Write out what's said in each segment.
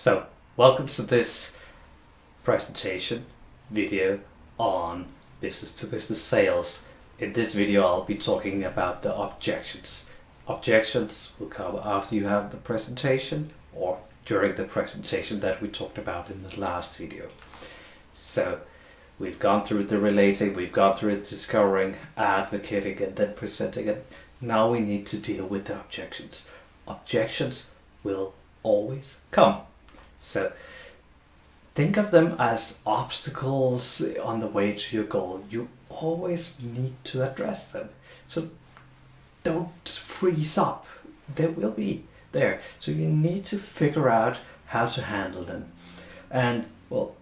So, welcome to this presentation video on business-to-business sales. In this video I'll be talking about the objections. Objections will come after you have the presentation or during the presentation that we talked about in the last video. So, we've gone through the relating, we've gone through discovering, advocating, and then presenting it. Now we need to deal with the objections. Objections will always come. So think of them as obstacles on the way to your goal. You always need to address them. So don't freeze up. They will be there. So you need to figure out how to handle them. And well,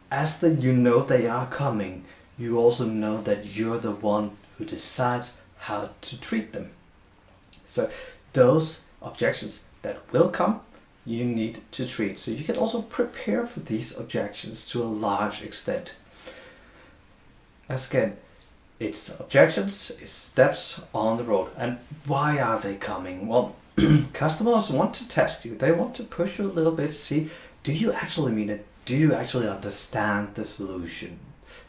as you know they are coming, you also know that you're the one who decides how to treat them. So those objections that will come, you need to treat. So you can also prepare for these objections to a large extent. As again, it's objections, it's steps on the road. And why are they coming? Well, customers want to test you. They want to push you a little bit to see, do you actually mean it? Do you actually understand the solution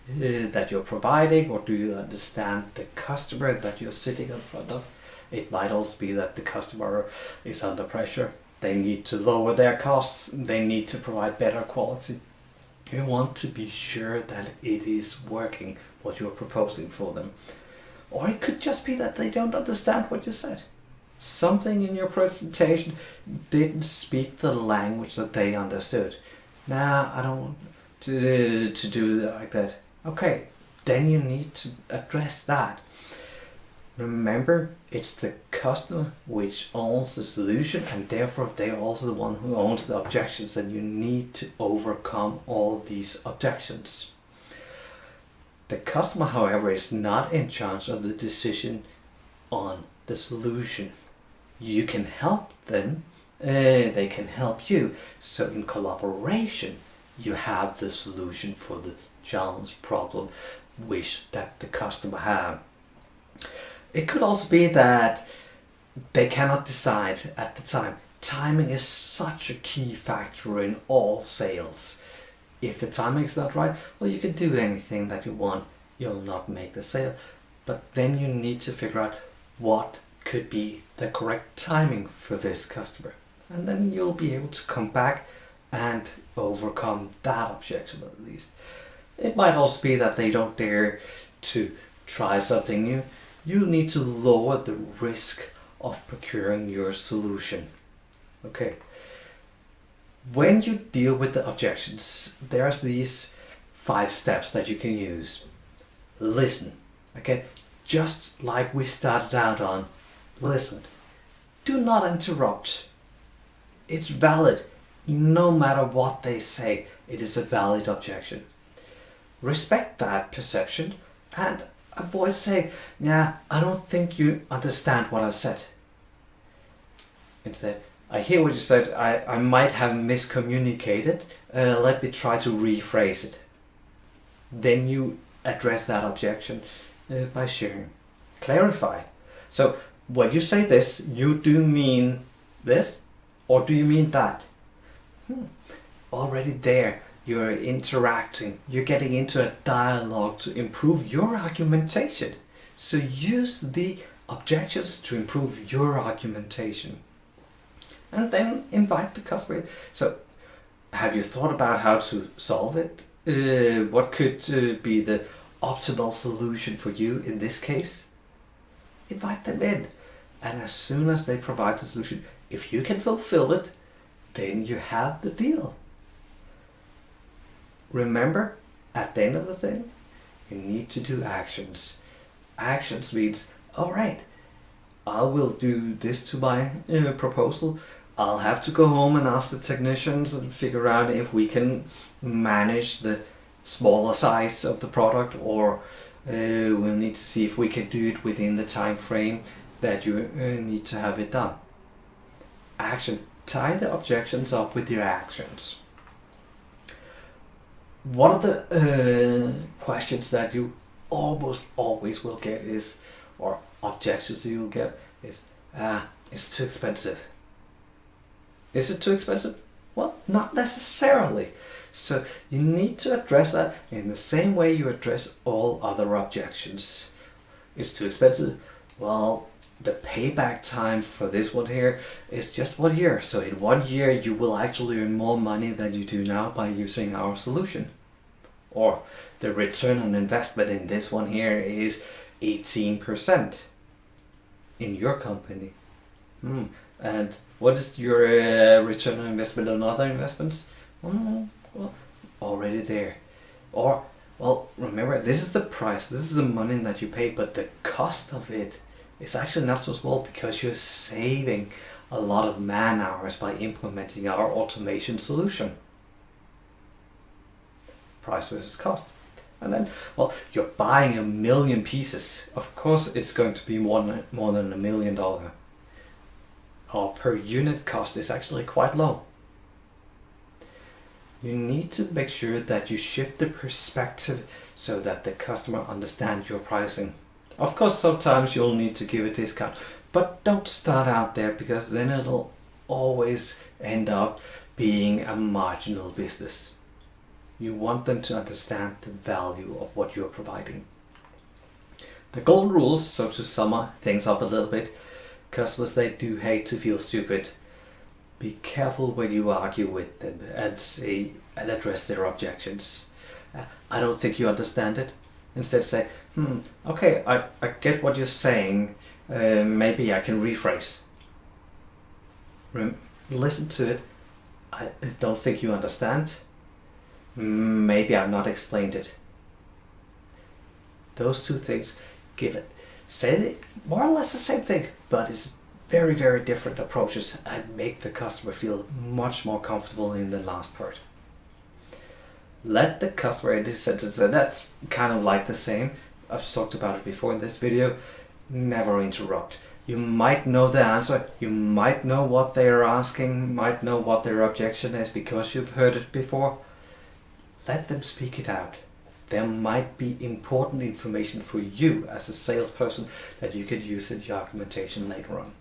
that you're providing, or do you understand the customer that you're sitting in front of? It might also be that the customer is under pressure. They need to lower their costs. They need to provide better quality. You want to be sure that it is working, what you're proposing for them. Or it could just be that they don't understand what you said. Something in your presentation didn't speak the language that they understood. Nah, I don't want to do that like that. Okay, then you need to address that. Remember, it's the customer which owns the solution, and therefore they're also the one who owns the objections, and you need to overcome all these objections. The customer, however, is not in charge of the decision on the solution. You can help them, they can help you. So in collaboration, you have the solution for the challenge, problem, wish that the customer have. It could also be that they cannot decide at the time. Timing is such a key factor in all sales. If the timing is not right, well, you can do anything that you want. You'll not make the sale. But then you need to figure out what could be the correct timing for this customer. And then you'll be able to come back and overcome that objection at least. It might also be that they don't dare to try something new. You need to lower the risk of procuring your solution. Okay. When you deal with the objections, there's these 5 steps that you can use. Listen. Okay. Just like we started out on, listen. Do not interrupt. It's valid. No matter what they say, it is a valid objection. Respect that perception and avoid saying, yeah, I don't think you understand what I said. Instead, I hear what you said, I might have miscommunicated, let me try to rephrase it. Then you address that objection by sharing. Clarify. So, when you say this, you do mean this, or do you mean that? Already there, you're interacting, you're getting into a dialogue to improve your argumentation. So use the objections to improve your argumentation. And then invite the customer. So have you thought about how to solve it? What could be the optimal solution for you in this case? Invite them in. And as soon as they provide the solution, if you can fulfill it, then you have the deal. Remember, at the end of the thing, you need to do actions. Actions means, alright, I will do this to my proposal. I'll have to go home and ask the technicians and figure out if we can manage the smaller size of the product, or we'll need to see if we can do it within the time frame that you need to have it done. Action. Tie the objections up with your actions. One of the questions that you almost always will get is, or objections you'll get is, it's too expensive. Is it too expensive? Well, not necessarily. So you need to address that in the same way you address all other objections. It's too expensive. Well, the payback time for this one here is just 1 year. So in 1 year you will actually earn more money than you do now by using our solution. Or the return on investment in this one here is 18% in your company. And what is your return on investment on other investments? Well, already there. Or, well, remember, this is the price, this is the money that you pay, but the cost of it is actually not so small because you're saving a lot of man hours by implementing our automation solution. Price versus cost. And then, well, you're buying 1 million pieces. Of course, it's going to be more than $1 million. Our per unit cost is actually quite low. You need to make sure that you shift the perspective so that the customer understands your pricing. Of course, sometimes you'll need to give a discount, but don't start out there because then it'll always end up being a marginal business. You want them to understand the value of what you're providing. The golden rules, so to sum things up a little bit, customers, they do hate to feel stupid. Be careful when you argue with them and address their objections. I don't think you understand it. Instead say, okay, I get what you're saying. Maybe I can rephrase. Listen to it. I don't think you understand. Maybe I've not explained it. Those two things, say more or less the same thing, but it's very, very different approaches and make the customer feel much more comfortable in the last part. Let the customer in this sentence, and that's kind of like the same, I've talked about it before in this video, never interrupt. You might know the answer, you might know what they're asking, might know what their objection is because you've heard it before. Let them speak it out. There might be important information for you as a salesperson that you could use in your argumentation later on.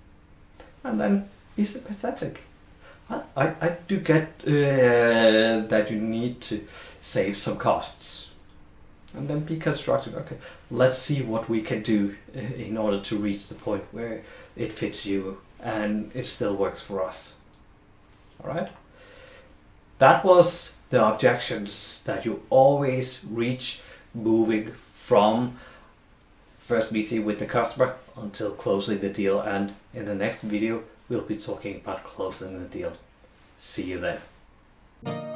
And then be sympathetic. I do get that you need to save some costs. And then be constructive. Okay, let's see what we can do in order to reach the point where it fits you and it still works for us. Alright? That was the objections that you always reach moving from first meeting with the customer until closing the deal, and in the next video we'll be talking about closing the deal. See you then.